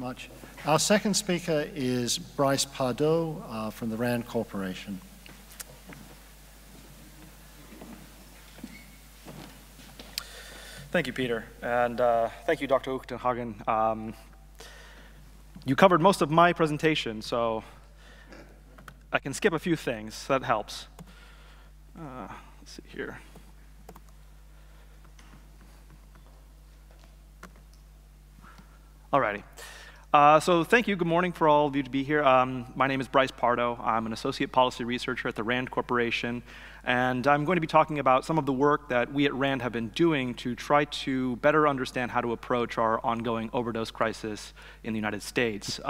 much. Our second speaker is Bryce Pardoe from the RAND Corporation. Thank you, Peter, and thank you, Dr. Uchtenhagen. You covered most of my presentation, so I can skip a few things. That helps. Let's see here. Alrighty. So thank you. Good morning for all of you to be here. My name is Bryce Pardoe. I'm an associate policy researcher at the RAND Corporation, and I'm going to be talking about some of the work that we at RAND have been doing to try to better understand how to approach our ongoing overdose crisis in the United States.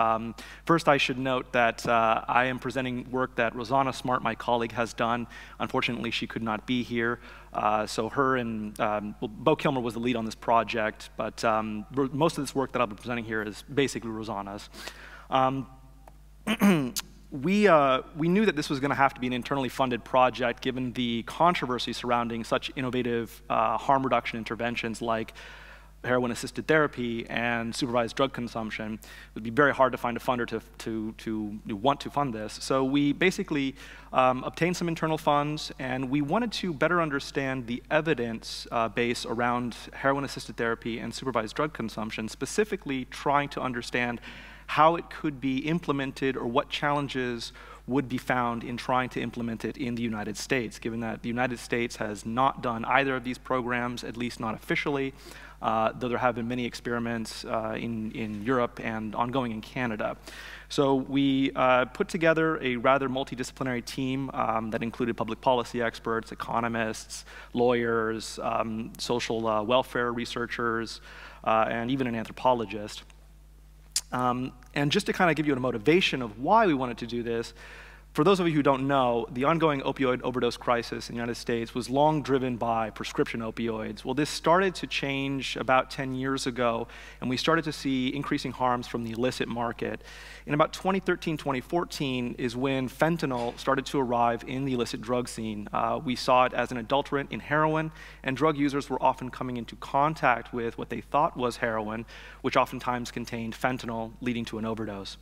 First, I should note that I am presenting work that Rosanna Smart, my colleague, has done. Unfortunately, she could not be here. So her and Bo Kilmer was the lead on this project, but most of this work that I'll be presenting here is basically Rosanna's. We knew that this was going to have to be an internally funded project given the controversy surrounding such innovative harm reduction interventions like heroin-assisted therapy and supervised drug consumption. It would be very hard to find a funder to want to fund this. So we basically obtained some internal funds, and we wanted to better understand the evidence base around heroin-assisted therapy and supervised drug consumption, specifically trying to understand how it could be implemented or what challenges would be found in trying to implement it in the United States, given that the United States has not done either of these programs, at least not officially, though there have been many experiments in Europe and ongoing in Canada. So we put together a rather multidisciplinary team that included public policy experts, economists, lawyers, social welfare researchers, and even an anthropologist. And just to kind of give you a motivation of why we wanted to do this, for those of you who don't know, the ongoing opioid overdose crisis in the United States was long driven by prescription opioids. Well, this started to change about 10 years ago, and we started to see increasing harms from the illicit market. In about 2013, 2014 is when fentanyl started to arrive in the illicit drug scene. We saw it as an adulterant in heroin, and drug users were often coming into contact with what they thought was heroin, which oftentimes contained fentanyl, leading to an overdose.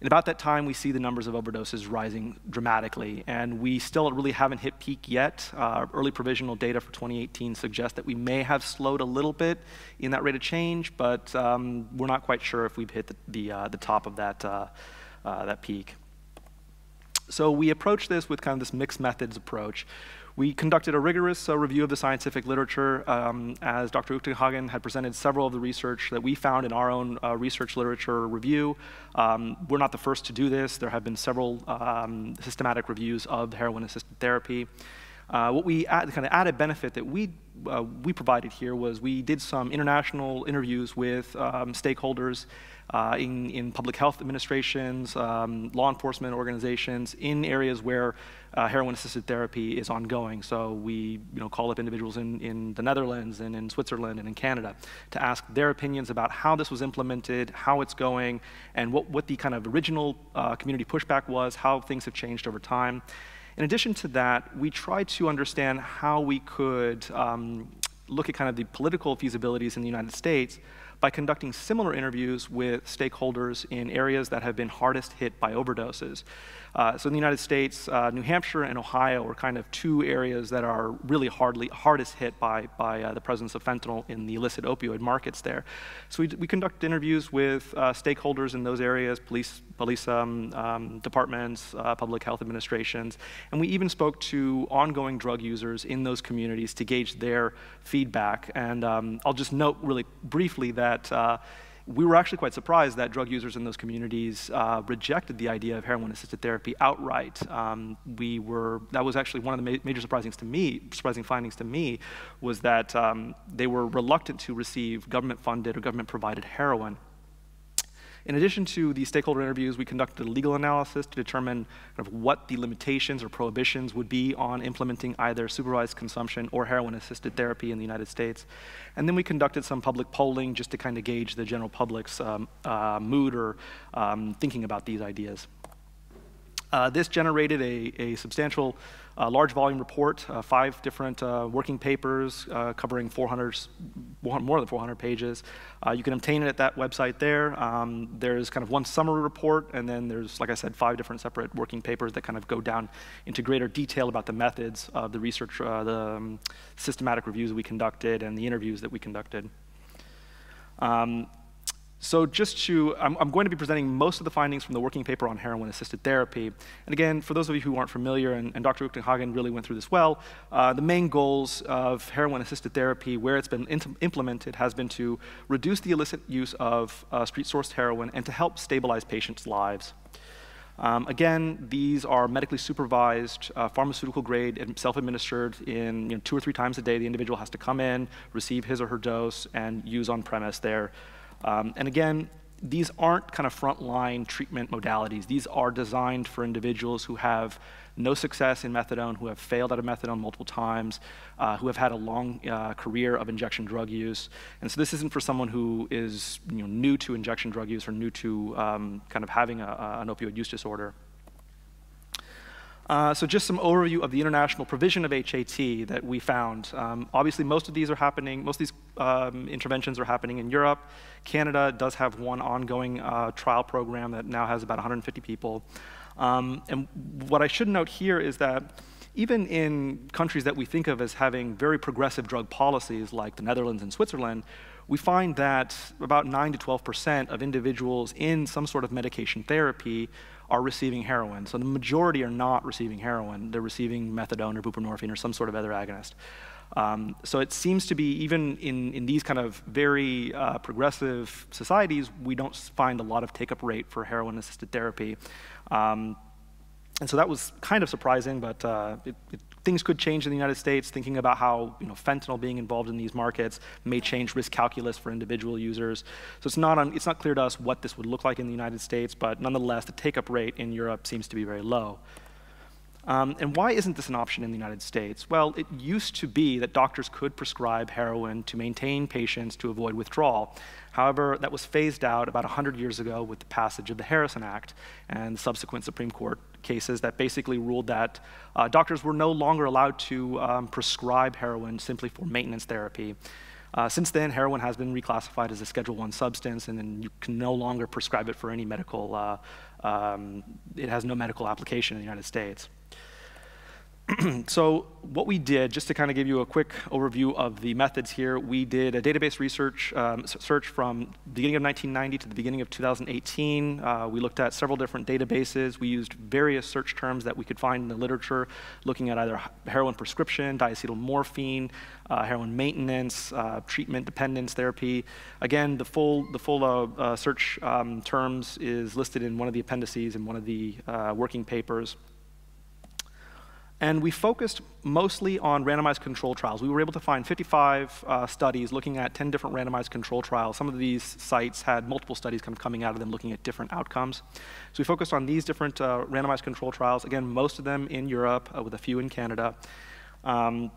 And about that time, we see the numbers of overdoses rising dramatically, and we still really haven't hit peak yet. Early provisional data for 2018 suggests that we may have slowed a little bit in that rate of change, but we're not quite sure if we've hit the top of that peak. So we approached this with kind of this mixed methods approach. We conducted a rigorous review of the scientific literature. As Dr. Uchtenhagen had presented several of the research that we found in our own research literature review. We're not the first to do this. There have been several systematic reviews of heroin-assisted therapy. What we the kind of added benefit that we provided here was we did some international interviews with stakeholders in public health administrations, law enforcement organizations in areas where heroin-assisted therapy is ongoing. So we call up individuals in the Netherlands and in Switzerland and in Canada to ask their opinions about how this was implemented, how it's going, and what the kind of original community pushback was, how things have changed over time. In addition to that, we tried to understand how we could look at kind of the political feasibilities in the United States by conducting similar interviews with stakeholders in areas that have been hardest hit by overdoses. So in the United States, New Hampshire and Ohio are kind of two areas that are really hardest hit by the presence of fentanyl in the illicit opioid markets there. So we conducted interviews with stakeholders in those areas, police departments, public health administrations, and we even spoke to ongoing drug users in those communities to gauge their feedback. And I'll just note really briefly that we were actually quite surprised that drug users in those communities rejected the idea of heroin-assisted therapy outright. That was actually one of the major surprising findings to me, was that they were reluctant to receive government-funded or government-provided heroin. In addition to the stakeholder interviews, we conducted a legal analysis to determine kind of what the limitations or prohibitions would be on implementing either supervised consumption or heroin-assisted therapy in the United States. And then we conducted some public polling just to kind of gauge the general public's mood or thinking about these ideas. This generated a substantial a large volume report, 5 different working papers covering more than 400 pages. You can obtain it at that website there. There's kind of one summary report, and then there's, like I said, 5 different separate working papers that kind of go down into greater detail about the methods of the research, the systematic reviews we conducted, and the interviews that we conducted. So I'm going to be presenting most of the findings from the working paper on heroin-assisted therapy. And again, for those of you who aren't familiar, and Dr. Uchtenhagen really went through this well, the main goals of heroin-assisted therapy, where it's been implemented, has been to reduce the illicit use of street-sourced heroin and to help stabilize patients' lives. Again, these are medically supervised, pharmaceutical grade, self-administered in 2 or 3 times a day. The individual has to come in, receive his or her dose, and use on premise there. And again, these aren't kind of frontline treatment modalities. These are designed for individuals who have no success in methadone, who have failed out of methadone multiple times, who have had a long career of injection drug use. And so this isn't for someone who is new to injection drug use or new to kind of having an opioid use disorder. So just some overview of the international provision of HAT that we found. Obviously, most of these interventions are happening in Europe. Canada does have one ongoing trial program that now has about 150 people. And what I should note here is that even in countries that we think of as having very progressive drug policies, like the Netherlands and Switzerland, we find that about 9 to 12% of individuals in some sort of medication therapy are receiving heroin. So the majority are not receiving heroin. They're receiving methadone or buprenorphine or some sort of other agonist. So it seems to be, even in these kind of very progressive societies, we don't find a lot of take-up rate for heroin-assisted therapy. And so that was kind of surprising, but things could change in the United States, thinking about how fentanyl being involved in these markets may change risk calculus for individual users. So it's not clear to us what this would look like in the United States, but nonetheless, the take-up rate in Europe seems to be very low. And why isn't this an option in the United States? Well, it used to be that doctors could prescribe heroin to maintain patients to avoid withdrawal. However, that was phased out about 100 years ago with the passage of the Harrison Act and subsequent Supreme Court cases that basically ruled that doctors were no longer allowed to prescribe heroin simply for maintenance therapy. Since then, heroin has been reclassified as a Schedule I substance, and then you can no longer prescribe it for any medical, it has no medical application in the United States. So what we did, just to kind of give you a quick overview of the methods here, we did a database research search from the beginning of 1990 to the beginning of 2018. We looked at several different databases. We used various search terms that we could find in the literature, looking at either heroin prescription, diacetylmorphine, heroin maintenance, treatment dependence therapy. Again, the full search terms is listed in one of the appendices in one of the working papers. And we focused mostly on randomized control trials. We were able to find 55 studies looking at 10 different randomized control trials. Some of these sites had multiple studies kind of coming out of them looking at different outcomes. So we focused on these different randomized control trials, again, most of them in Europe, with a few in Canada. And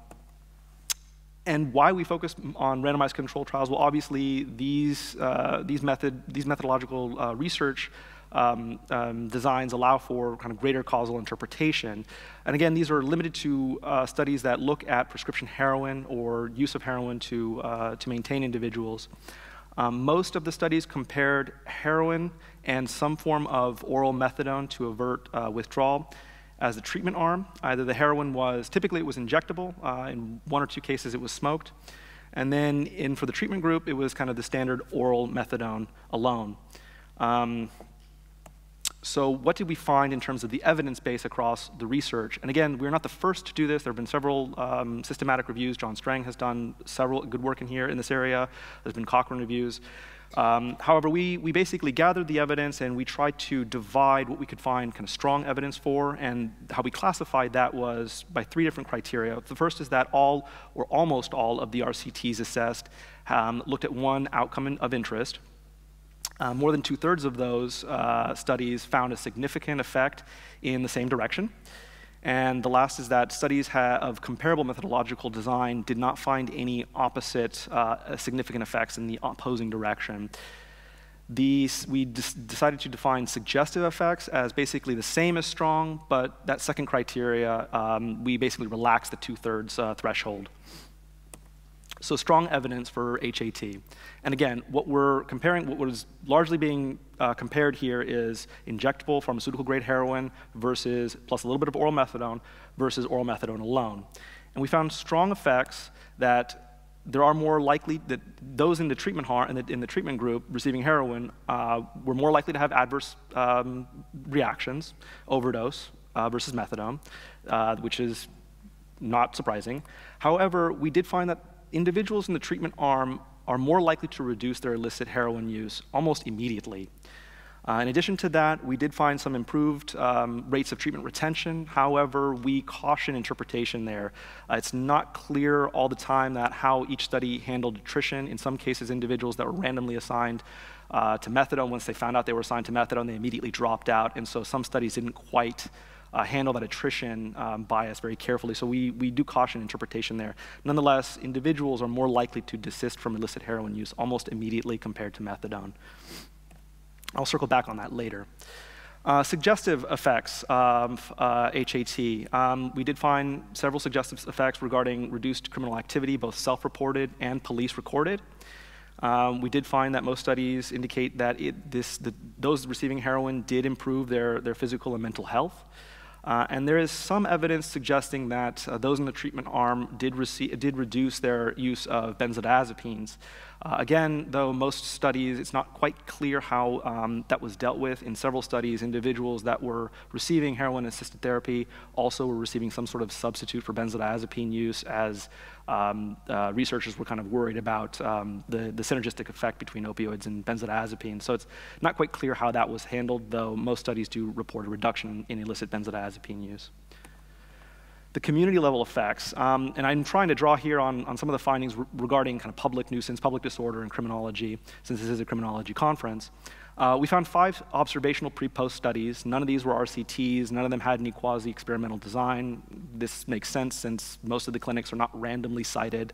why we focused on randomized control trials? Well, obviously, these methodological research designs allow for kind of greater causal interpretation. And again, these are limited to studies that look at prescription heroin or use of heroin to maintain individuals. Most of the studies compared heroin and some form of oral methadone to avert withdrawal as the treatment arm. Either the heroin typically it was injectable, in 1 or 2 cases it was smoked, and then for the treatment group, it was kind of the standard oral methadone alone. So what did we find in terms of the evidence base across the research? And again, we're not the first to do this. There have been several systematic reviews. John Strang has done several good work in this area. There's been Cochrane reviews. However, we basically gathered the evidence and we tried to divide what we could find kind of strong evidence for, and how we classified that was by 3 different criteria. The first is that all or almost all of the RCTs assessed looked at one outcome of interest. More than 2/3 of those studies found a significant effect in the same direction. And the last is that studies of comparable methodological design did not find any opposite significant effects in the opposing direction. We decided to define suggestive effects as basically the same as strong, but that second criteria, we basically relaxed the 2/3 threshold. So strong evidence for HAT. And again, what was largely being compared here is injectable pharmaceutical grade heroin versus, plus a little bit of oral methadone, versus oral methadone alone. And we found strong effects that there are more likely that those in the treatment in the treatment group receiving heroin were more likely to have adverse reactions, overdose versus methadone, which is not surprising. However, we did find that individuals in the treatment arm are more likely to reduce their illicit heroin use almost immediately. In addition to that, we did find some improved rates of treatment retention. However, we caution interpretation there. It's not clear all the time that how each study handled attrition. In some cases, individuals that were randomly assigned to methadone, once they found out they were assigned to methadone, they immediately dropped out. And so some studies didn't quite handle that attrition bias very carefully. So we do caution interpretation there. Nonetheless, individuals are more likely to desist from illicit heroin use almost immediately compared to methadone. I'll circle back on that later. Suggestive effects of HAT. We did find several suggestive effects regarding reduced criminal activity, both self-reported and police-recorded. We did find that most studies indicate that those receiving heroin did improve their physical and mental health. And there is some evidence suggesting that those in the treatment arm did reduce their use of benzodiazepines. Again, though, most studies, it's not quite clear how that was dealt with. In several studies, individuals that were receiving heroin-assisted therapy also were receiving some sort of substitute for benzodiazepine use, as researchers were kind of worried about the synergistic effect between opioids and benzodiazepines. So it's not quite clear how that was handled, though most studies do report a reduction in illicit benzodiazepine use. The community level effects, and I'm trying to draw here on some of the findings regarding kind of public nuisance, public disorder, and criminology, since this is a criminology conference. We found 5 observational pre-post studies. None of these were RCTs. None of them had any quasi-experimental design. This makes sense since most of the clinics are not randomly cited.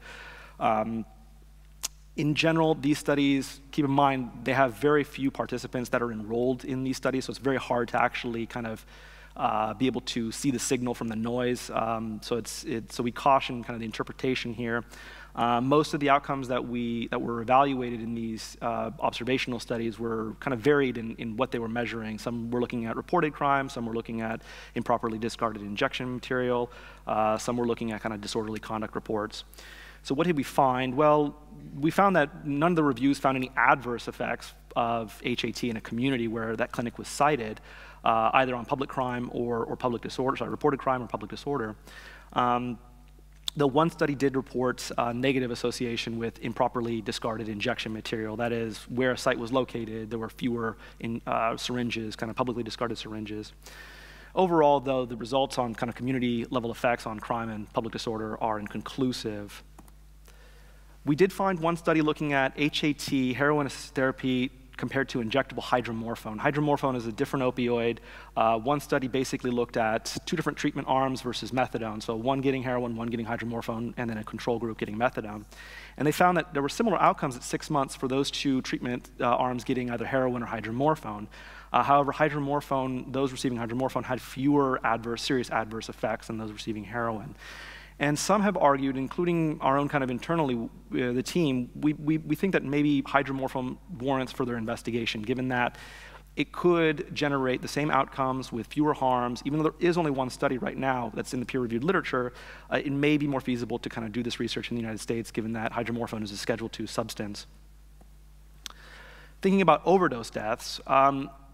In general, these studies, keep in mind, they have very few participants that are enrolled in these studies, so it's very hard to actually kind of be able to see the signal from the noise. So we caution kind of the interpretation here. Most of the outcomes that were evaluated in these observational studies were kind of varied in what they were measuring. Some were looking at reported crime, some were looking at improperly discarded injection material, some were looking at kind of disorderly conduct reports. So what did we find? Well, we found that none of the reviews found any adverse effects of HAT in a community where that clinic was cited, either on public crime or public disorder, sorry, reported crime or public disorder. Though one study did report negative association with improperly discarded injection material. That is, where a site was located, there were fewer syringes, kind of publicly discarded syringes. Overall, though, the results on kind of community level effects on crime and public disorder are inconclusive. We did find one study looking at HAT, heroin-assisted therapy, compared to injectable hydromorphone. Hydromorphone is a different opioid. One study basically looked at 2 different treatment arms versus methadone. So one getting heroin, one getting hydromorphone, and then a control group getting methadone. And they found that there were similar outcomes at 6 months for those 2 treatment arms getting either heroin or hydromorphone. However, hydromorphone, those receiving hydromorphone had fewer serious adverse effects than those receiving heroin. And some have argued, including our own kind of internally, the team, we think that maybe hydromorphone warrants further investigation, given that it could generate the same outcomes with fewer harms. Even though there is only one study right now that's in the peer-reviewed literature, it may be more feasible to kind of do this research in the United States, given that hydromorphone is a Schedule II substance. Thinking about overdose deaths,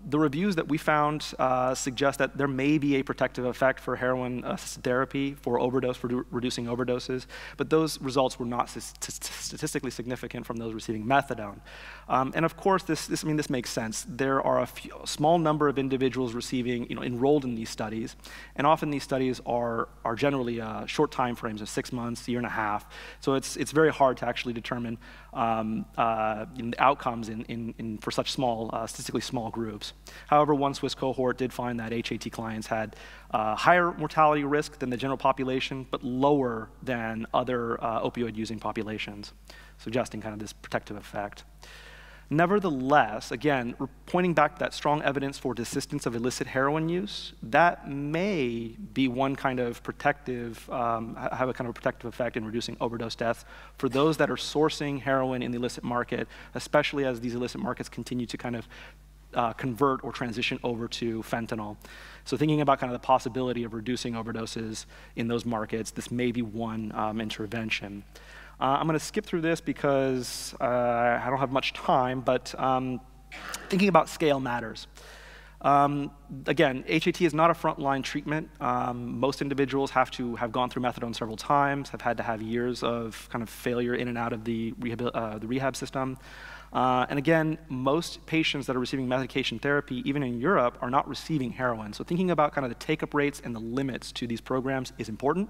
the reviews that we found suggest that there may be a protective effect for heroin-assisted therapy for reducing overdoses, but those results were not statistically significant from those receiving methadone. And of course, this makes sense. There are a small number of individuals receiving, enrolled in these studies, and often these studies are generally short time frames of 6 months, a year and a half. So it's very hard to actually determine the outcomes for such small, statistically small groups. However, one Swiss cohort did find that HAT clients had higher mortality risk than the general population, but lower than other opioid-using populations, suggesting kind of this protective effect. Nevertheless, again, pointing back to that strong evidence for desistance of illicit heroin use, that may be one kind of protective, have a kind of a protective effect in reducing overdose deaths for those that are sourcing heroin in the illicit market, especially as these illicit markets continue to kind of convert or transition over to fentanyl. So thinking about kind of the possibility of reducing overdoses in those markets, this may be one intervention. I'm going to skip through this because I don't have much time, but thinking about scale matters. Again, HAT is not a frontline treatment. Most individuals have to have gone through methadone several times, have had to have years of kind of failure in and out of the rehab system. And again, most patients that are receiving medication therapy, even in Europe, are not receiving heroin. So thinking about kind of the take-up rates and the limits to these programs is important.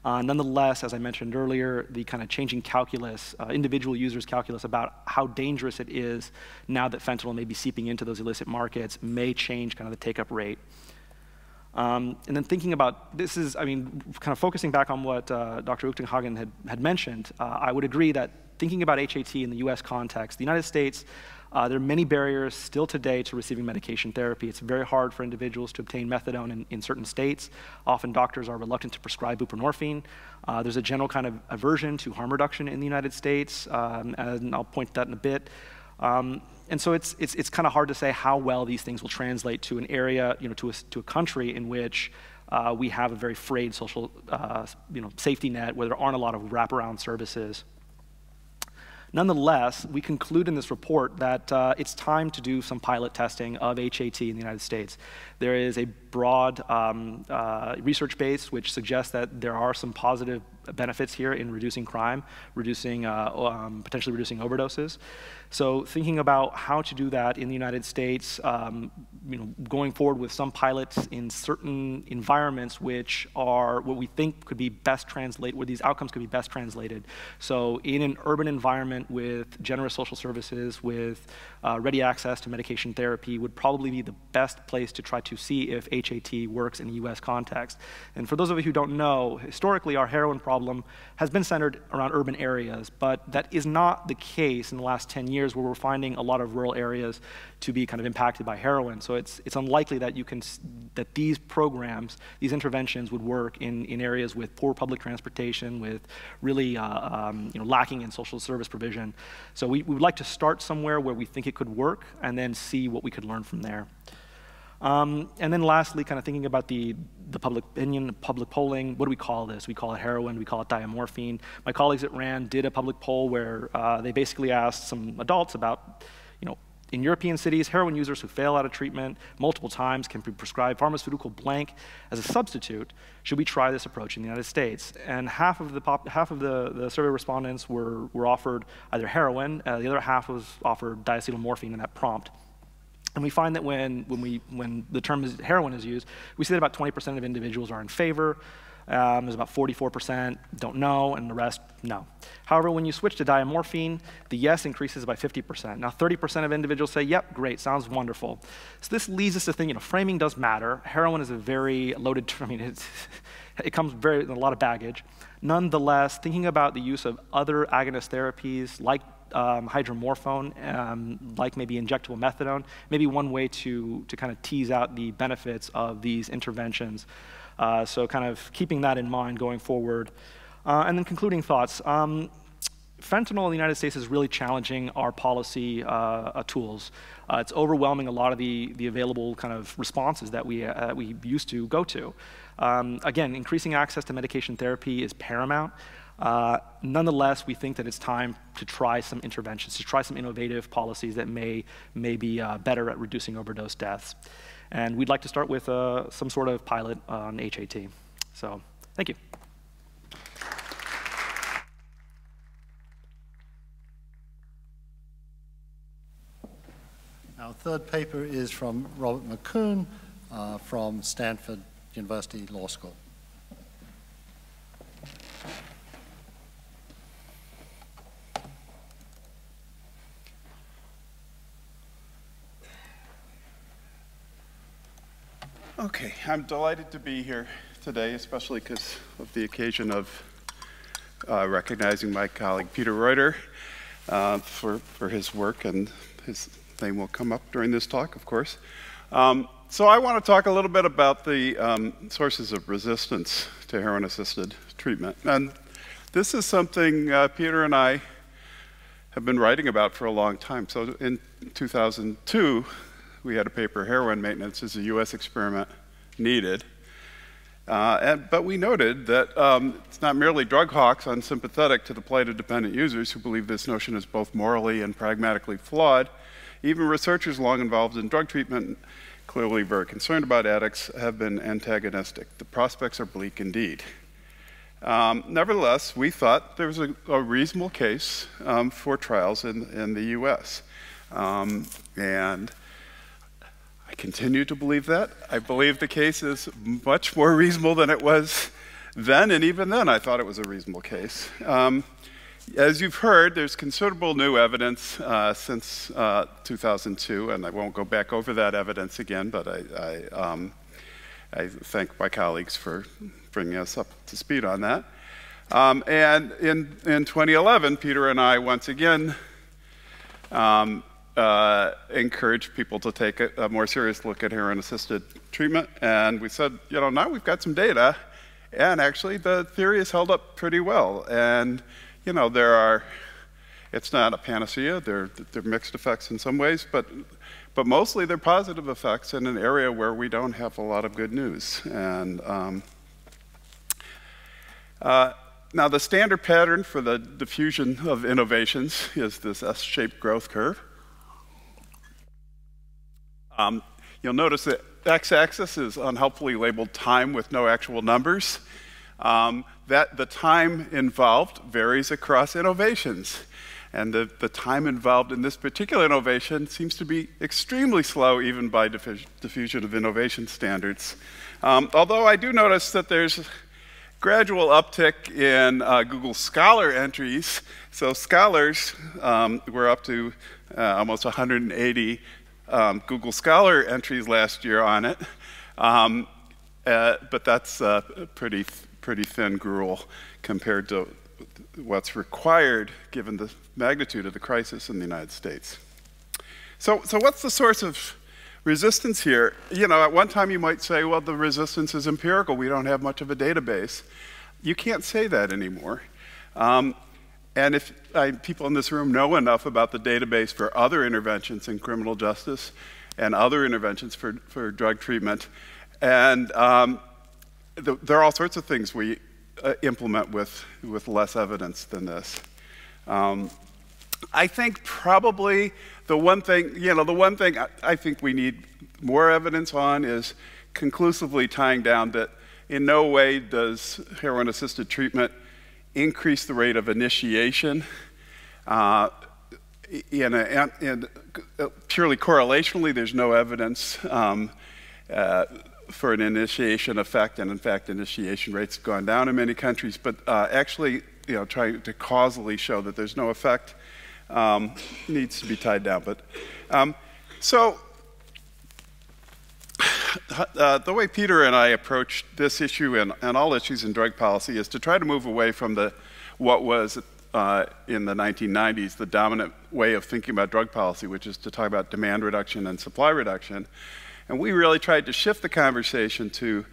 Nonetheless, as I mentioned earlier, the kind of changing calculus, individual users' calculus about how dangerous it is now that fentanyl may be seeping into those illicit markets may change kind of the take-up rate. And then thinking about, this is, I mean, kind of focusing back on what Dr. Uchtenhagen had mentioned, I would agree that thinking about HAT in the US context, the United States, there are many barriers still today to receiving medication therapy. It's very hard for individuals to obtain methadone in certain states. Often doctors are reluctant to prescribe buprenorphine. There's a general kind of aversion to harm reduction in the United States, and I'll point to that in a bit. And so it's kind of hard to say how well these things will translate to an area, to a country in which we have a very frayed social, safety net where there aren't a lot of wraparound services. Nonetheless, we conclude in this report that it's time to do some pilot testing of HAT in the United States. There is a broad research base which suggests that there are some positive benefits here in reducing crime, potentially reducing overdoses. So thinking about how to do that in the United States, going forward with some pilots in certain environments which are what we think could be best translated, where these outcomes could be best translated. So in an urban environment with generous social services, with ready access to medication therapy would probably be the best place to try to see if HAT works in the US context. And for those of you who don't know, historically our heroin problem has been centered around urban areas, but that is not the case in the last 10 years where we're finding a lot of rural areas to be kind of impacted by heroin. So it's unlikely that that these programs, these interventions would work in areas with poor public transportation, with really lacking in social service provision. So we would like to start somewhere where we think it could work and then see what we could learn from there. And then lastly, kind of thinking about the public opinion, public polling, what do we call this? We call it heroin, we call it diamorphine. My colleagues at RAND did a public poll where they basically asked some adults about, in European cities, heroin users who fail out of treatment multiple times can be prescribed pharmaceutical blank as a substitute. Should we try this approach in the United States? And half of the survey respondents were offered either heroin, the other half was offered diacetylmorphine in that prompt. And we find that when the term heroin is used, we see that about 20% of individuals are in favor. There's about 44% don't know, and the rest, no. However, when you switch to diamorphine, the yes increases by 50%. Now, 30% of individuals say, yep, great, sounds wonderful. So this leads us to think, framing does matter. Heroin is a very loaded term. I mean, it comes with a lot of baggage. Nonetheless, thinking about the use of other agonist therapies like hydromorphone, like maybe injectable methadone, maybe one way to kind of tease out the benefits of these interventions. So kind of keeping that in mind going forward. And then concluding thoughts. Fentanyl in the United States is really challenging our policy tools. It's overwhelming a lot of the available kind of responses that we used to go to. Again, increasing access to medication therapy is paramount. Nonetheless, we think that it's time to try some interventions, to try some innovative policies that may be better at reducing overdose deaths. And we'd like to start with some sort of pilot on HAT. So, thank you. Our third paper is from Robert McCune from Stanford University Law School. Okay, I'm delighted to be here today, especially because of the occasion of recognizing my colleague Peter Reuter for his work and his name will come up during this talk, of course. So I want to talk a little bit about the sources of resistance to heroin-assisted treatment. And this is something Peter and I have been writing about for a long time. So in 2002, we had a paper, Heroin Maintenance is a US Experiment Needed. But we noted that it's not merely drug hawks unsympathetic to the plight of dependent users who believe this notion is both morally and pragmatically flawed. Even researchers long involved in drug treatment, clearly very concerned about addicts, have been antagonistic. The prospects are bleak indeed. Nevertheless, we thought there was a reasonable case for trials in the US. And I continue to believe that. I believe the case is much more reasonable than it was then, and even then I thought it was a reasonable case. As you've heard, there's considerable new evidence since 2002, and I won't go back over that evidence again, but I thank my colleagues for bringing us up to speed on that. And in 2011, Peter and I once again encouraged people to take a more serious look at heroin-assisted treatment, and we said, you know, now we've got some data, and actually the theory has held up pretty well. And you know, it's not a panacea. There are mixed effects in some ways, but mostly they're positive effects in an area where we don't have a lot of good news. And now the standard pattern for the diffusion of innovations is this S-shaped growth curve. You'll notice that x-axis is unhelpfully labeled time with no actual numbers. That the time involved varies across innovations. And the time involved in this particular innovation seems to be extremely slow, even by diffusion of innovation standards. Although I do notice that there's gradual uptick in Google Scholar entries. So scholars, we're up to almost 180 Google Scholar entries last year on it. But that's pretty thin gruel compared to what's required given the magnitude of the crisis in the United States. So what's the source of resistance here? You know, at one time you might say, well, the resistance is empirical. We don't have much of a database. You can't say that anymore. And if people in this room know enough about the database for other interventions in criminal justice and other interventions for drug treatment, and there are all sorts of things we implement with less evidence than this. I think probably the one thing I think we need more evidence on is conclusively tying down that in no way does heroin-assisted treatment increase the rate of initiation. Purely correlationally, there's no evidence for an initiation effect, and in fact, initiation rates have gone down in many countries. But actually, you know, trying to causally show that there's no effect needs to be tied down. But so the way Peter and I approach this issue and all issues in drug policy is to try to move away from what was in the 1990s the dominant way of thinking about drug policy, which is to talk about demand reduction and supply reduction. And we really tried to shift the conversation to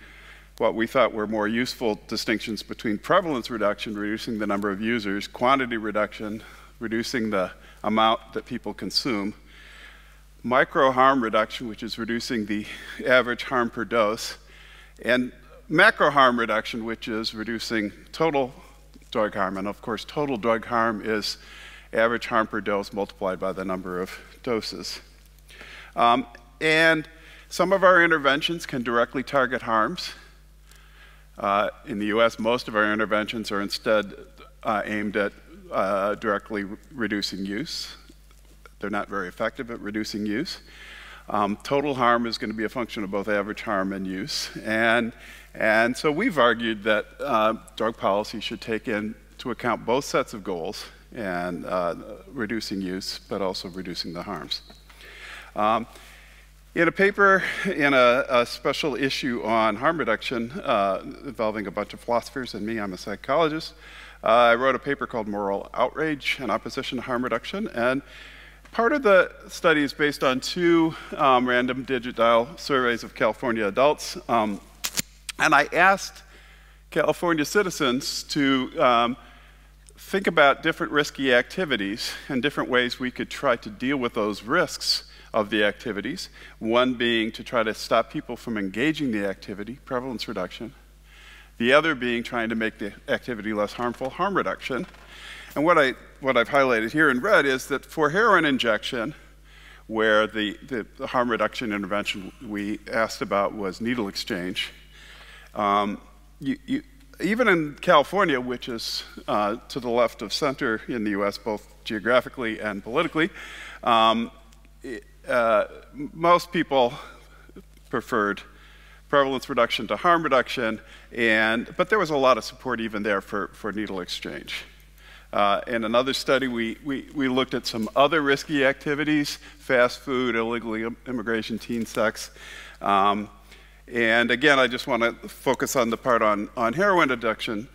what we thought were more useful distinctions between prevalence reduction, reducing the number of users, quantity reduction, reducing the amount that people consume, micro harm reduction, which is reducing the average harm per dose, and macro harm reduction, which is reducing total drug harm. And of course, total drug harm is average harm per dose multiplied by the number of doses. And some of our interventions can directly target harms. In the US, most of our interventions are instead aimed at directly reducing use. They're not very effective at reducing use. Total harm is going to be a function of both average harm and use. And so we've argued that drug policy should take into account both sets of goals, and reducing use, but also reducing the harms. In a paper in a special issue on harm reduction involving a bunch of philosophers and me, I'm a psychologist, I wrote a paper called Moral Outrage in Opposition to Harm Reduction. And Part of the study is based on two random digit dial surveys of California adults. And I asked California citizens to think about different risky activities and different ways we could try to deal with those risks of the activities. One being to try to stop people from engaging the activity, prevalence reduction. The other being trying to make the activity less harmful, harm reduction. And what I've highlighted here in red is that for heroin injection, where the harm reduction intervention we asked about was needle exchange, even in California, which is to the left of center in the US, both geographically and politically, most people preferred prevalence reduction to harm reduction, but there was a lot of support even there for needle exchange. In another study, we looked at some other risky activities, fast food, illegal immigration, teen sex. And again, I just want to focus on the part on heroin injection,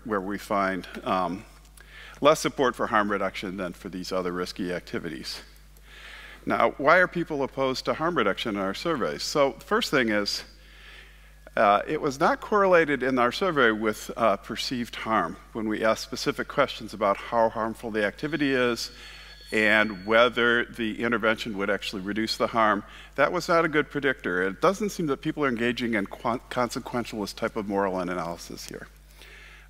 where we find less support for harm reduction than for these other risky activities. Now, why are people opposed to harm reduction in our surveys? So the first thing is, it was not correlated in our survey with perceived harm when we asked specific questions about how harmful the activity is and whether the intervention would actually reduce the harm. That was not a good predictor. It doesn't seem that people are engaging in consequentialist type of moral analysis here.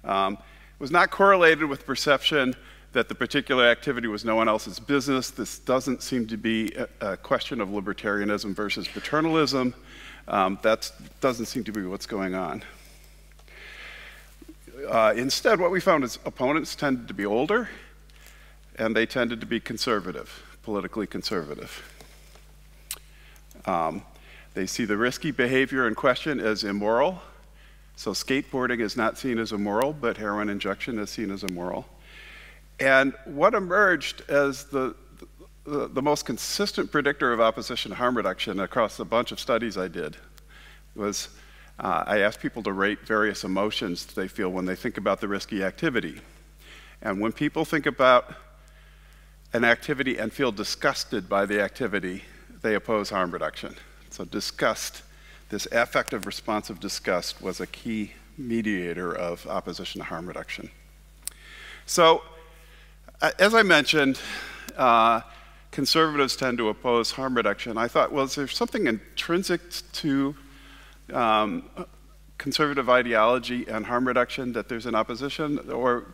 It was not correlated with perception that the particular activity was no one else's business. This doesn't seem to be a question of libertarianism versus paternalism. That doesn't seem to be what's going on. Instead, what we found is opponents tended to be older, and they tended to be conservative, politically conservative. They see the risky behavior in question as immoral. So skateboarding is not seen as immoral, but heroin injection is seen as immoral. And what emerged as the most consistent predictor of opposition to harm reduction across a bunch of studies I did was I asked people to rate various emotions they feel when they think about the risky activity. And when people think about an activity and feel disgusted by the activity, they oppose harm reduction. So disgust, this affective response of disgust, was a key mediator of opposition to harm reduction. So, as I mentioned, conservatives tend to oppose harm reduction. I thought, well, is there something intrinsic to conservative ideology and harm reduction that there's an opposition, or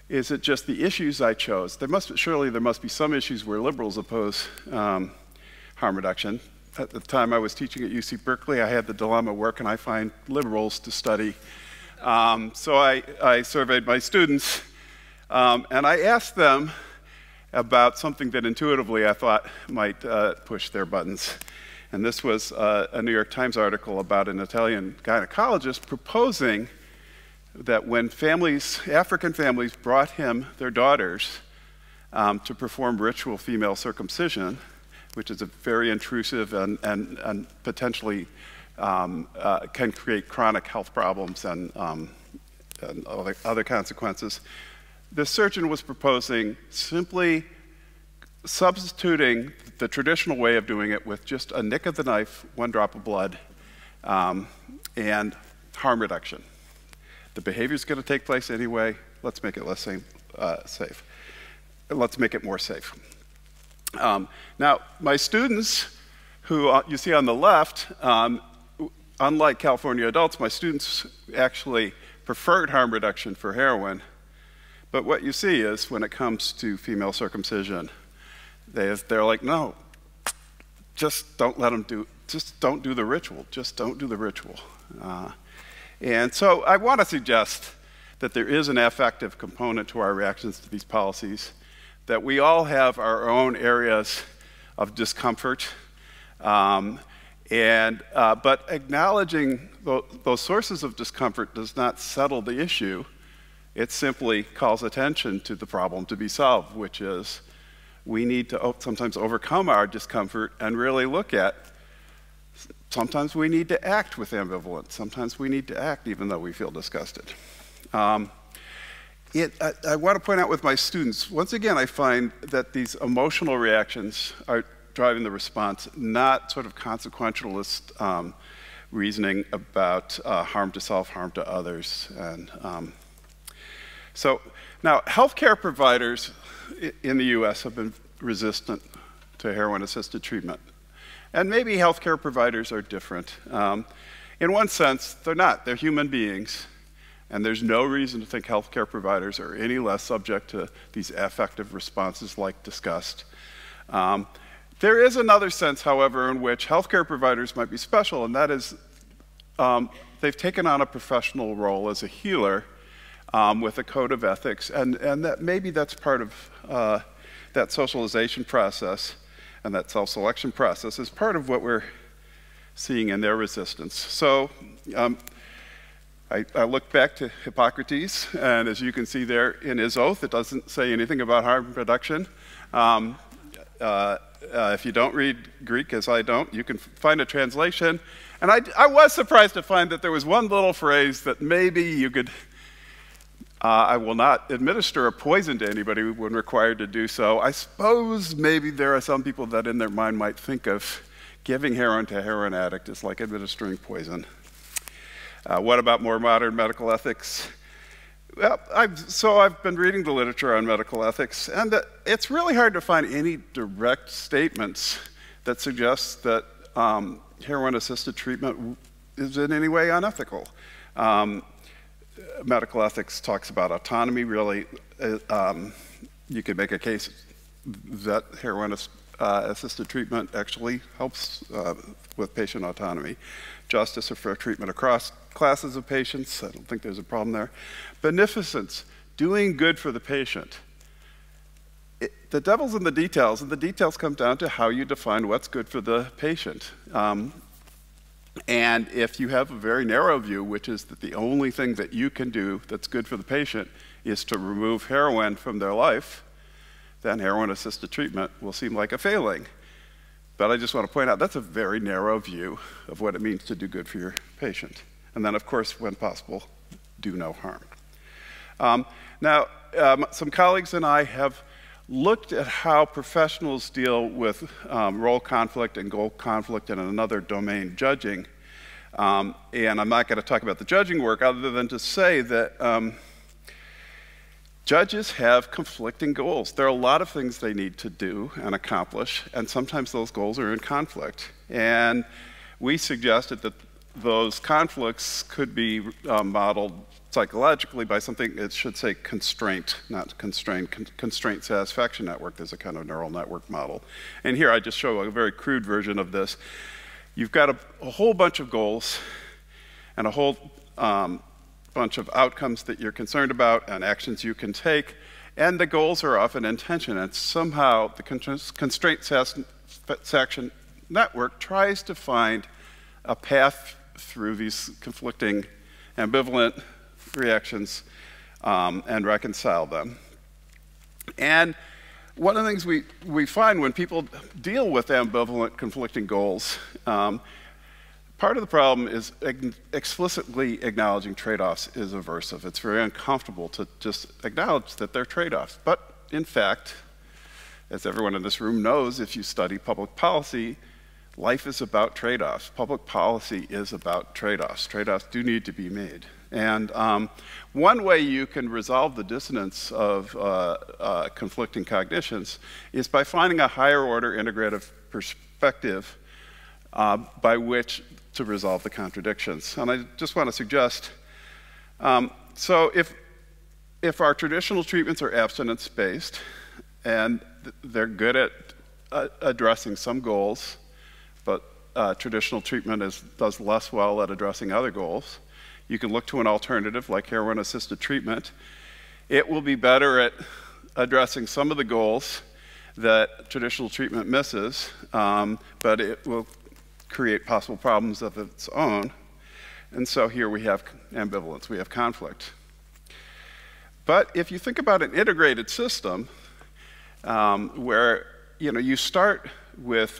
is it just the issues I chose? Surely there must be some issues where liberals oppose harm reduction. At the time I was teaching at UC Berkeley, I had the dilemma, where can I find liberals to study? So I surveyed my students, and I asked them about something that intuitively I thought might push their buttons. And this was a New York Times article about an Italian gynecologist proposing that when African families brought him their daughters to perform ritual female circumcision, which is a very intrusive and potentially can create chronic health problems and other consequences, the surgeon was proposing simply substituting the traditional way of doing it with just a nick of the knife, 1 drop of blood, and harm reduction. The behavior is going to take place anyway. Let's make it less safe. Let's make it more safe. Now, my students, who you see on the left, unlike California adults, my students actually preferred harm reduction for heroin. But what you see is when it comes to female circumcision, they're like, no, just don't let them just don't do the ritual. Just don't do the ritual. And so I want to suggest that there is an affective component to our reactions to these policies, that we all have our own areas of discomfort, but acknowledging those sources of discomfort does not settle the issue. It simply calls attention to the problem to be solved, which is we need to sometimes overcome our discomfort and really look at, sometimes we need to act with ambivalence. Sometimes we need to act even though we feel disgusted. I want to point out with my students, once again, I find that these emotional reactions are driving the response, not sort of consequentialist reasoning about harm to self, harm to others. And so now, healthcare providers in the US have been resistant to heroin-assisted treatment. And maybe healthcare providers are different. In one sense, they're not. They're human beings. And there's no reason to think healthcare providers are any less subject to these affective responses like disgust. There is another sense, however, in which healthcare providers might be special, and that is they've taken on a professional role as a healer with a code of ethics, and that maybe that's part of that socialization process and that self-selection process is part of what we're seeing in their resistance. So I look back to Hippocrates, and as you can see there in his oath, it doesn't say anything about harm reduction. If you don't read Greek, as I don't, you can find a translation. And I was surprised to find that there was one little phrase that maybe you could, I will not administer a poison to anybody when required to do so. I suppose maybe there are some people that in their mind might think of giving heroin to a heroin addict is like administering poison. What about more modern medical ethics? Well, I've been reading the literature on medical ethics, and it's really hard to find any direct statements that suggest that heroin-assisted treatment is in any way unethical. Medical ethics talks about autonomy, really. You could make a case that heroin-assisted treatment actually helps with patient autonomy. Justice or fair treatment across classes of patients, I don't think there's a problem there. Beneficence, doing good for the patient. The devil's in the details, and the details come down to how you define what's good for the patient. And if you have a very narrow view, which is that the only thing that you can do that's good for the patient is to remove heroin from their life, then heroin-assisted treatment will seem like a failing. But I just want to point out that's a very narrow view of what it means to do good for your patient. And then, of course, when possible, do no harm. Some colleagues and I have looked at how professionals deal with role conflict and goal conflict in another domain, judging. And I'm not going to talk about the judging work other than to say that judges have conflicting goals. There are a lot of things they need to do and accomplish, and sometimes those goals are in conflict. And we suggested that those conflicts could be modeled psychologically by something, it should say constraint, not constraint, constraint satisfaction network. There's a kind of neural network model. And here I just show a very crude version of this. You've got a whole bunch of goals and a whole bunch of outcomes that you're concerned about and actions you can take, and the goals are often in tension, and somehow the constraint satisfaction network tries to find a path through these conflicting, ambivalent reactions and reconcile them. And one of the things we find when people deal with ambivalent, conflicting goals, part of the problem is explicitly acknowledging trade-offs is aversive. It's very uncomfortable to just acknowledge that they're trade-offs. But in fact, as everyone in this room knows, if you study public policy, life is about trade-offs. Public policy is about trade-offs. Trade-offs do need to be made. And one way you can resolve the dissonance of conflicting cognitions is by finding a higher order integrative perspective by which to resolve the contradictions. And I just want to suggest, so if our traditional treatments are abstinence-based and they're good at addressing some goals, but traditional treatment does less well at addressing other goals, you can look to an alternative like heroin-assisted treatment. It will be better at addressing some of the goals that traditional treatment misses, but it will create possible problems of its own. And so here we have ambivalence, we have conflict. But if you think about an integrated system where you start with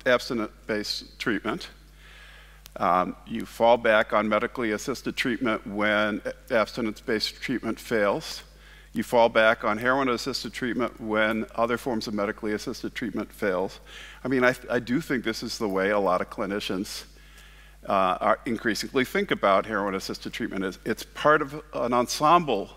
abstinence-based treatment, you fall back on medically assisted treatment when abstinence-based treatment fails. You fall back on heroin-assisted treatment when other forms of medically assisted treatment fails. I mean, I do think this is the way a lot of clinicians are increasingly think about heroin-assisted treatment. It's part of an ensemble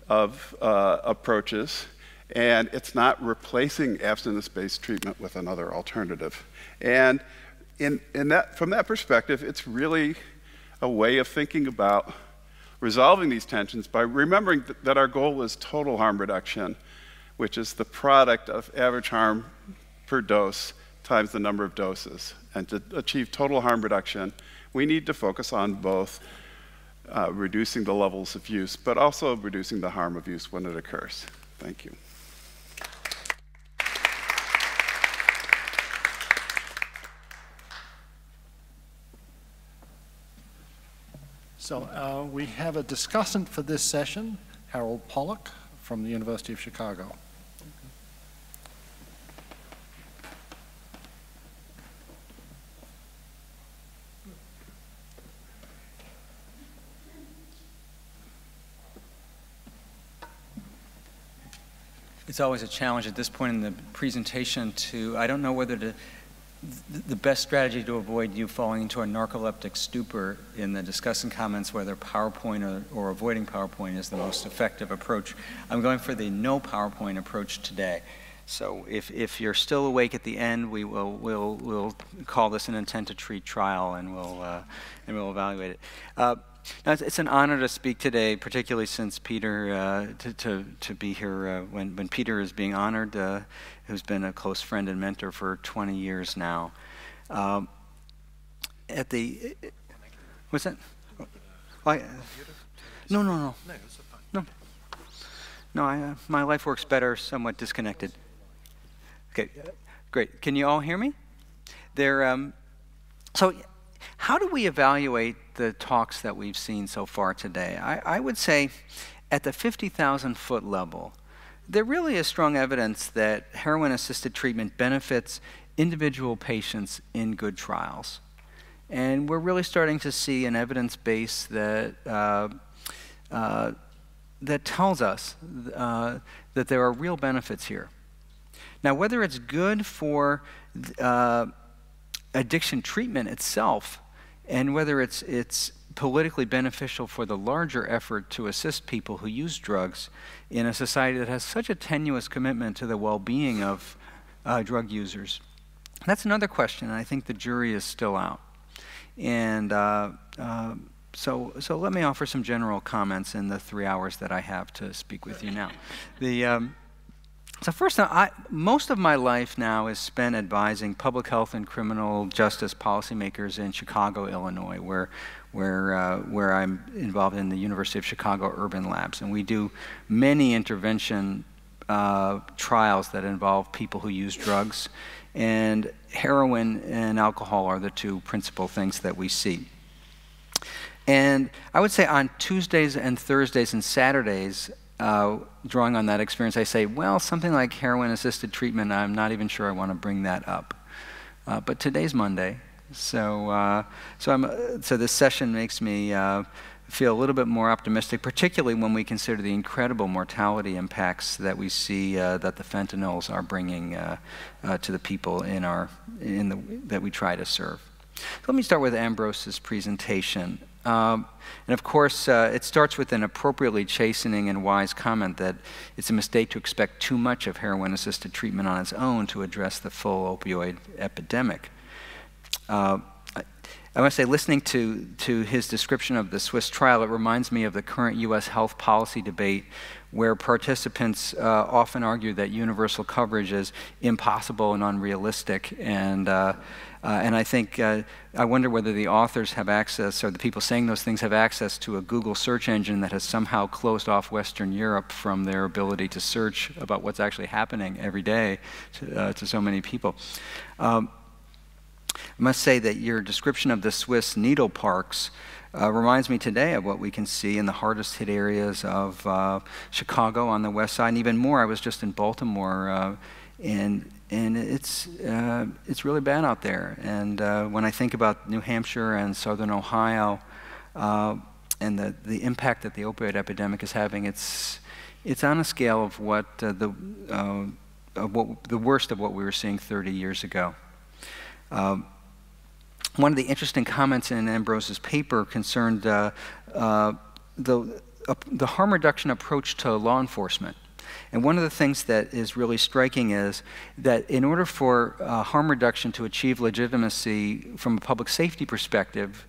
of approaches, and it's not replacing abstinence-based treatment with another alternative. And from that perspective, it's really a way of thinking about resolving these tensions by remembering that our goal is total harm reduction, which is the product of average harm per dose times the number of doses. And to achieve total harm reduction, we need to focus on both reducing the levels of use, but also reducing the harm of use when it occurs. Thank you. So we have a discussant for this session, Harold Pollack from the University of Chicago. It's always a challenge at this point in the presentation I don't know whether the best strategy to avoid you falling into a narcoleptic stupor in the discussing comments, whether PowerPoint or avoiding PowerPoint is the most effective approach. I'm going for the no PowerPoint approach today. So if you're still awake at the end, we'll call this an intent to treat trial, and we'll evaluate it. Now, it's an honor to speak today, particularly since Peter, to be here when Peter is being honored, who's been a close friend and mentor for 20 years now. What's that? No. No, my life works better somewhat disconnected. Okay, great. Can you all hear me? So how do we evaluate the talks that we've seen so far today? I would say at the 50,000-foot level, there really is strong evidence that heroin-assisted treatment benefits individual patients in good trials. And we're really starting to see an evidence base that tells us that there are real benefits here. Now, whether it's good for addiction treatment itself, and whether it's politically beneficial for the larger effort to assist people who use drugs in a society that has such a tenuous commitment to the well-being of drug users, that's another question, and I think the jury is still out. And so let me offer some general comments in the 3 hours that I have to speak with you now. So first, most of my life now is spent advising public health and criminal justice policymakers in Chicago, Illinois, where I'm involved in the University of Chicago Urban Labs. And we do many intervention trials that involve people who use drugs. And heroin and alcohol are the two principal things that we see. And I would say on Tuesdays and Thursdays and Saturdays, drawing on that experience, I say, well, something like heroin-assisted treatment, I'm not even sure I want to bring that up. But today's Monday, so this session makes me feel a little bit more optimistic, particularly when we consider the incredible mortality impacts that we see that the fentanyls are bringing to the people that we try to serve. So let me start with Ambrose's presentation. And of course, it starts with an appropriately chastening and wise comment that it's a mistake to expect too much of heroin-assisted treatment on its own to address the full opioid epidemic. I must say, listening to his description of the Swiss trial, it reminds me of the current U.S. health policy debate where participants often argue that universal coverage is impossible and unrealistic. And I think, I wonder whether the authors have access, or the people saying those things have access to a Google search engine that has somehow closed off Western Europe from their ability to search about what's actually happening every day to so many people. I must say that your description of the Swiss needle parks reminds me today of what we can see in the hardest hit areas of Chicago on the west side, and even more. I was just in Baltimore, and it's really bad out there. And when I think about New Hampshire and southern Ohio and the impact that the opioid epidemic is having, it's it's on a scale of what the worst of what we were seeing 30 years ago. One of the interesting comments in Ambrose's paper concerned the harm reduction approach to law enforcement. And one of the things that is really striking is that in order for harm reduction to achieve legitimacy from a public safety perspective,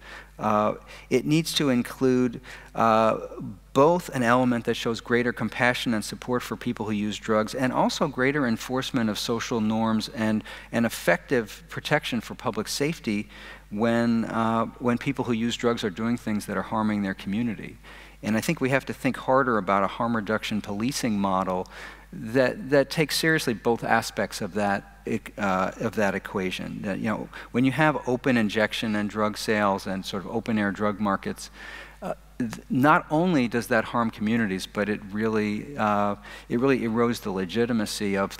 it needs to include both an element that shows greater compassion and support for people who use drugs, and also greater enforcement of social norms and effective protection for public safety when people who use drugs are doing things that are harming their community. And I think we have to think harder about a harm reduction policing model that takes seriously both aspects of that equation. That, you know, when you have open injection and drug sales and sort of open air drug markets, not only does that harm communities, but it really erodes the legitimacy of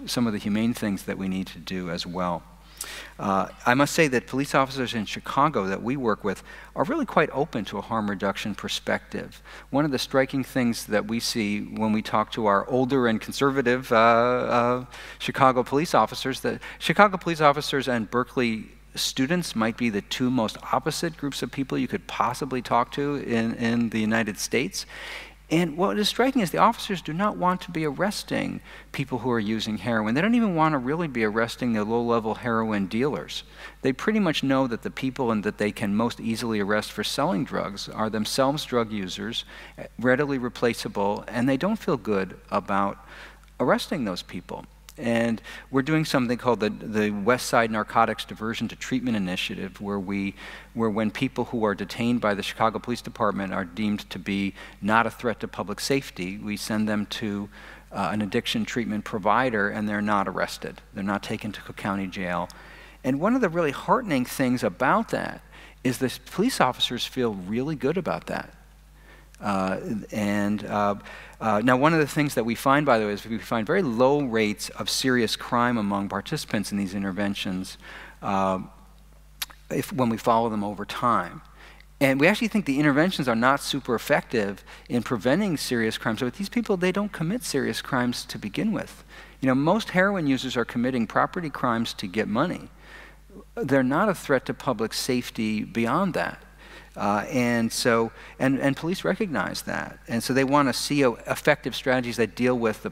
some of the humane things that we need to do as well. I must say that police officers in Chicago that we work with are really quite open to a harm reduction perspective. One of the striking things that we see when we talk to our older and conservative Chicago police officers, that Chicago police officers and Berkeley students might be the two most opposite groups of people you could possibly talk to in the United States. And what is striking is the officers do not want to be arresting people who are using heroin. They don't even want to really be arresting the low-level heroin dealers. They pretty much know that the people that they can most easily arrest for selling drugs are themselves drug users, readily replaceable, and they don't feel good about arresting those people. And we're doing something called the West Side Narcotics Diversion to Treatment Initiative, where when people who are detained by the Chicago Police Department are deemed to be not a threat to public safety, we send them to an addiction treatment provider and they're not arrested. They're not taken to Cook County Jail. And one of the really heartening things about that is the police officers feel really good about that. Now, one of the things that we find, by the way, is we find very low rates of serious crime among participants in these interventions when we follow them over time. And we actually think the interventions are not super effective in preventing serious crimes. So with these people, they don't commit serious crimes to begin with. You know, most heroin users are committing property crimes to get money. They're not a threat to public safety beyond that. And police recognize that. And so they want to see effective strategies that deal with the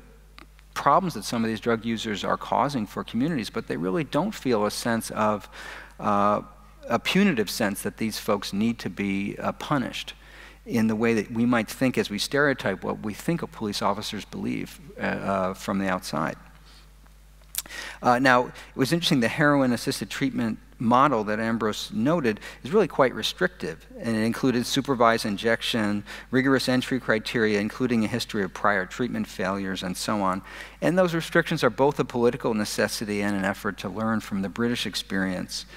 problems that some of these drug users are causing for communities, but they really don't feel a sense of, a punitive sense that these folks need to be punished in the way that we might think as we stereotype what we think of police officers believe from the outside. Now, it was interesting, the heroin-assisted treatment model that Ambrose noted is really quite restrictive, and it included supervised injection, rigorous entry criteria, including a history of prior treatment failures, and so on. And those restrictions are both a political necessity and an effort to learn from the British experience.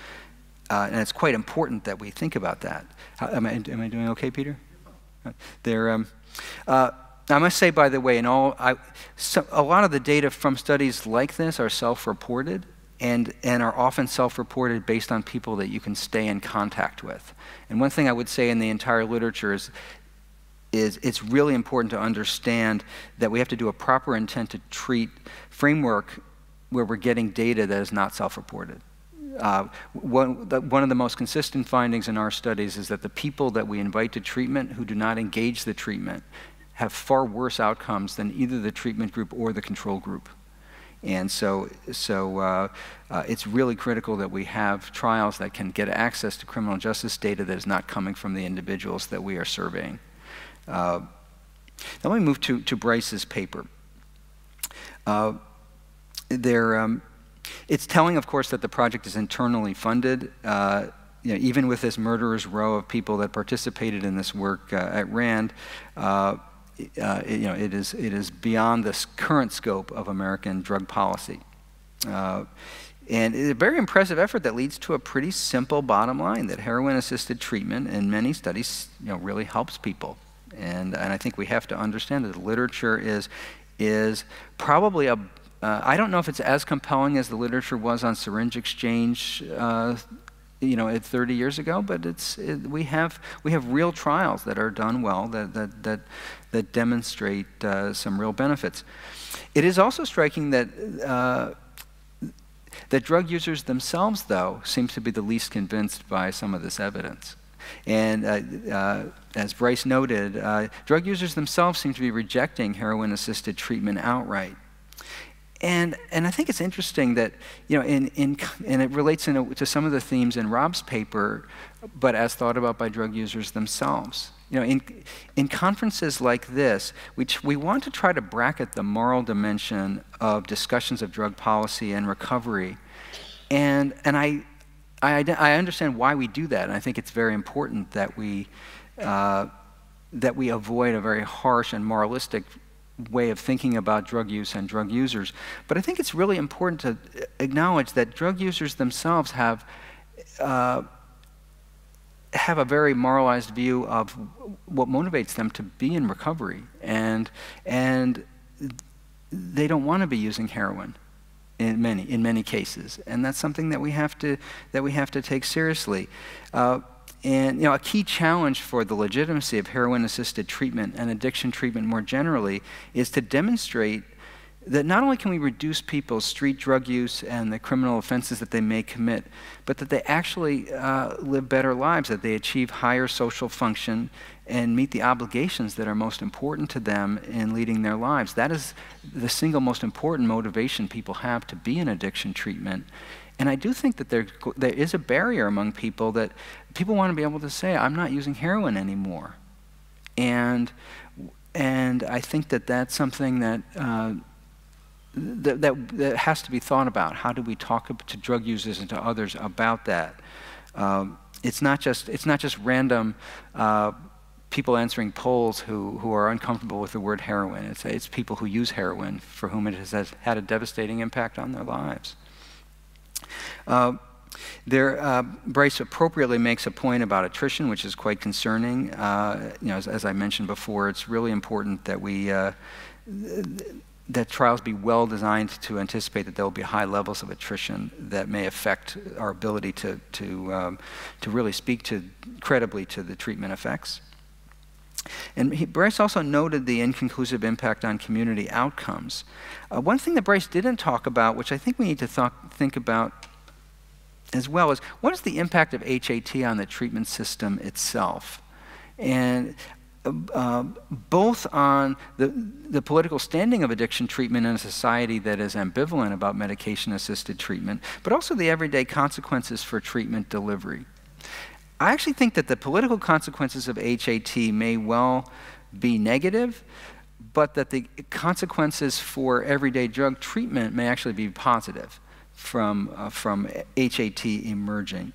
And it's quite important that we think about that. Am I doing okay, Peter? I must say, by the way, a lot of the data from studies like this are self-reported and are often self-reported based on people that you can stay in contact with. And one thing I would say in the entire literature is it's really important to understand that we have to do a proper intent to treat framework where we're getting data that is not self-reported. One of the most consistent findings in our studies is that the people that we invite to treatment who do not engage the treatment have far worse outcomes than either the treatment group or the control group. And so it's really critical that we have trials that can get access to criminal justice data that is not coming from the individuals that we are surveying. Now let me move to Bryce's paper. It's telling, of course, that the project is internally funded. You know, even with this murderer's row of people that participated in this work at RAND, you know, it is beyond the current scope of American drug policy. And it's a very impressive effort that leads to a pretty simple bottom line, that heroin-assisted treatment in many studies, you know, really helps people. And I think we have to understand that the literature is probably I don't know if it's as compelling as the literature was on syringe exchange it's 30 years ago, but we have real trials that are done well that demonstrate some real benefits. It is also striking that drug users themselves, though, seem to be the least convinced by some of this evidence. And as Bryce noted, drug users themselves seem to be rejecting heroin-assisted treatment outright. And I think it's interesting that, and it relates to some of the themes in Rob's paper, but as thought about by drug users themselves. In conferences like this, we want to try to bracket the moral dimension of discussions of drug policy and recovery. And I understand why we do that, and I think it's very important that we avoid a very harsh and moralistic way of thinking about drug use and drug users. But I think it's really important to acknowledge that drug users themselves have a very moralized view of what motivates them to be in recovery, and they don't want to be using heroin in many cases, and that's something that we have to take seriously. And a key challenge for the legitimacy of heroin-assisted treatment and addiction treatment more generally is to demonstrate that not only can we reduce people's street drug use and the criminal offenses that they may commit, but that they actually live better lives, that they achieve higher social function and meet the obligations that are most important to them in leading their lives. That is the single most important motivation people have to be in addiction treatment. And I do think that there is a barrier among people that people want to be able to say, I'm not using heroin anymore. And I think that that's something that that has to be thought about. How do we talk to drug users and to others about that? It's not just random people answering polls who are uncomfortable with the word heroin. It's people who use heroin for whom it has had a devastating impact on their lives. Bryce appropriately makes a point about attrition, which is quite concerning. As I mentioned before, it's really important that that trials be well designed to anticipate that there will be high levels of attrition that may affect our ability to really speak credibly to the treatment effects. And Bryce also noted the inconclusive impact on community outcomes. One thing that Bryce didn't talk about, which I think we need to think about as well, is what is the impact of HAT on the treatment system itself? And both on the political standing of addiction treatment in a society that is ambivalent about medication-assisted treatment, but also the everyday consequences for treatment delivery. I actually think that the political consequences of HAT may well be negative, but that the consequences for everyday drug treatment may actually be positive from HAT emerging.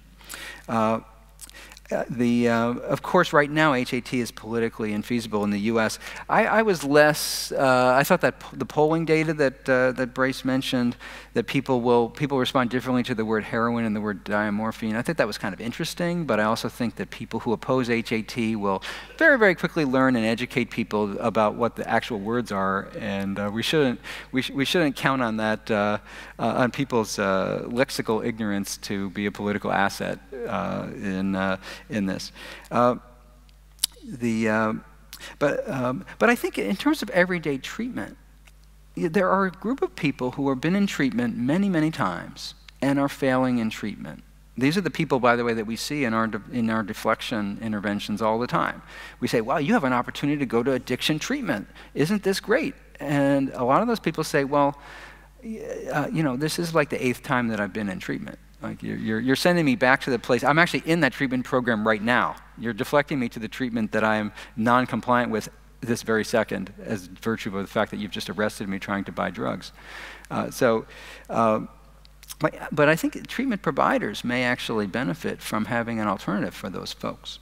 Of course, right now, HAT is politically infeasible in the U.S. I was less, I thought that the polling data that Bryce mentioned, that people respond differently to the word heroin and the word diamorphine, I think that was kind of interesting, but I also think that people who oppose HAT will very, very quickly learn and educate people about what the actual words are, and we shouldn't count on that, on people's lexical ignorance to be a political asset in this. But I think in terms of everyday treatment, there are a group of people who have been in treatment many, many times and are failing in treatment. These are the people, by the way, that we see in our deflection interventions all the time. We say, wow, you have an opportunity to go to addiction treatment. Isn't this great? And a lot of those people say, well, this is like the 8th time that I've been in treatment. Like you're sending me back to the place. I'm actually in that treatment program right now. You're deflecting me to the treatment that I am non-compliant with this very second, as virtue of the fact that you've just arrested me trying to buy drugs. But I think treatment providers may actually benefit from having an alternative for those folks.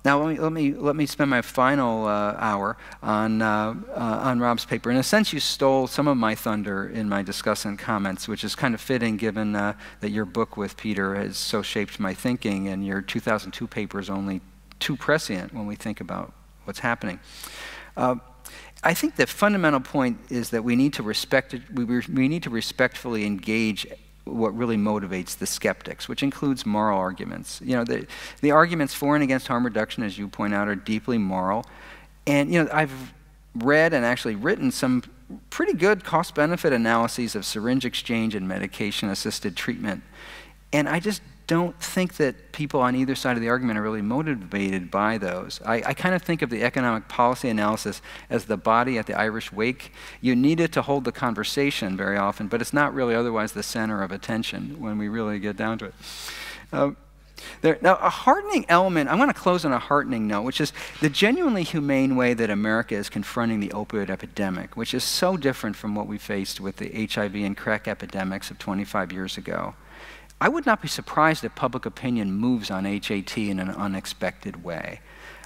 Now let me spend my final hour on Rob's paper. In a sense, you stole some of my thunder in my discussant comments, which is kind of fitting given that your book with Peter has so shaped my thinking, and your 2002 paper is only too prescient when we think about what's happening. I think the fundamental point is that we need to respectfully engage what really motivates the skeptics, which includes moral arguments. You know, the arguments for and against harm reduction, as you point out, are deeply moral. And, you know, I've read and actually written some pretty good cost-benefit analyses of syringe exchange and medication-assisted treatment. And I just don't think that people on either side of the argument are really motivated by those. I kind of think of the economic policy analysis as the body at the Irish wake. You need it to hold the conversation very often, but it's not really otherwise the center of attention when we really get down to it. Now, a heartening element, I want to close on a heartening note, which is the genuinely humane way that America is confronting the opioid epidemic, which is so different from what we faced with the HIV and crack epidemics of 25 years ago. I would not be surprised if public opinion moves on HAT in an unexpected way.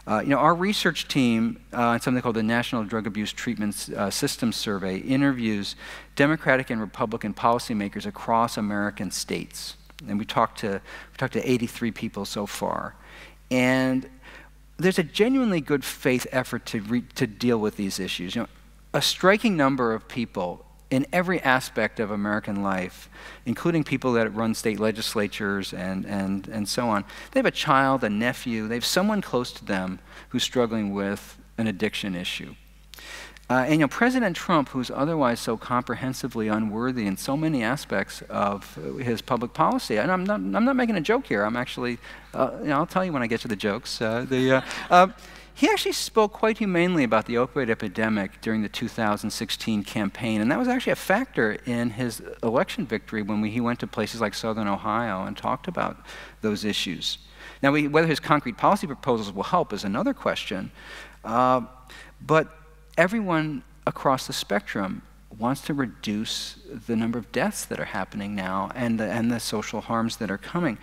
You know, our research team, something called the National Drug Abuse Treatment Systems Survey, interviews Democratic and Republican policymakers across American states. And we talked to 83 people so far. And there's a genuinely good faith effort to deal with these issues. You know, a striking number of people in every aspect of American life, including people that run state legislatures and so on, they have a child, a nephew, they have someone close to them who's struggling with an addiction issue. And you know, President Trump, who's otherwise so comprehensively unworthy in so many aspects of his public policy, and I'm not making a joke here, I'm actually, you know, I'll tell you when I get to the jokes. He actually spoke quite humanely about the opioid epidemic during the 2016 campaign, and that was actually a factor in his election victory when he went to places like Southern Ohio and talked about those issues. Now, whether his concrete policy proposals will help is another question, but everyone across the spectrum wants to reduce the number of deaths that are happening now and the social harms that are coming.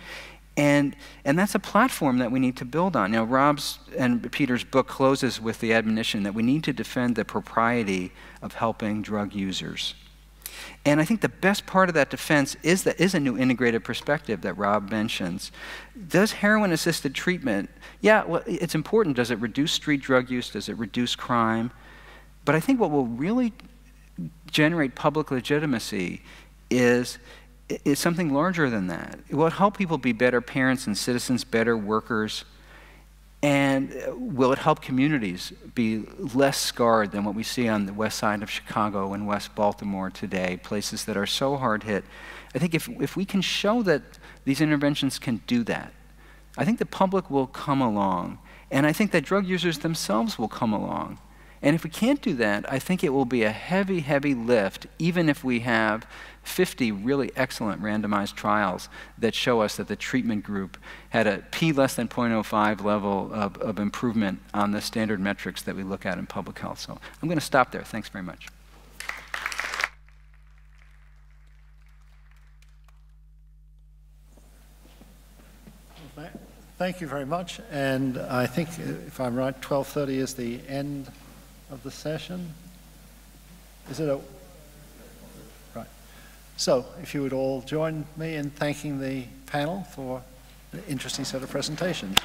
And that's a platform that we need to build on. Now, Rob's and Peter's book closes with the admonition that we need to defend the propriety of helping drug users. And I think the best part of that defense is a new integrated perspective that Rob mentions. Does heroin-assisted treatment, yeah, well, it's important. Does it reduce street drug use? Does it reduce crime? But I think what will really generate public legitimacy is something larger than that. It will help people be better parents and citizens, better workers, and will it help communities be less scarred than what we see on the west side of Chicago and West Baltimore today, places that are so hard hit. I think if we can show that these interventions can do that, I think the public will come along, and I think that drug users themselves will come along. And if we can't do that, I think it will be a heavy, heavy lift, even if we have 50 really excellent randomized trials that show us that the treatment group had a p less than 0.05 level of improvement on the standard metrics that we look at in public health. So I'm going to stop there. Thanks very much. Thank you very much. And I think, if I'm right, 12:30 is the end of the session. Is it a... Right. So, if you would all join me in thanking the panel for an interesting set of presentations.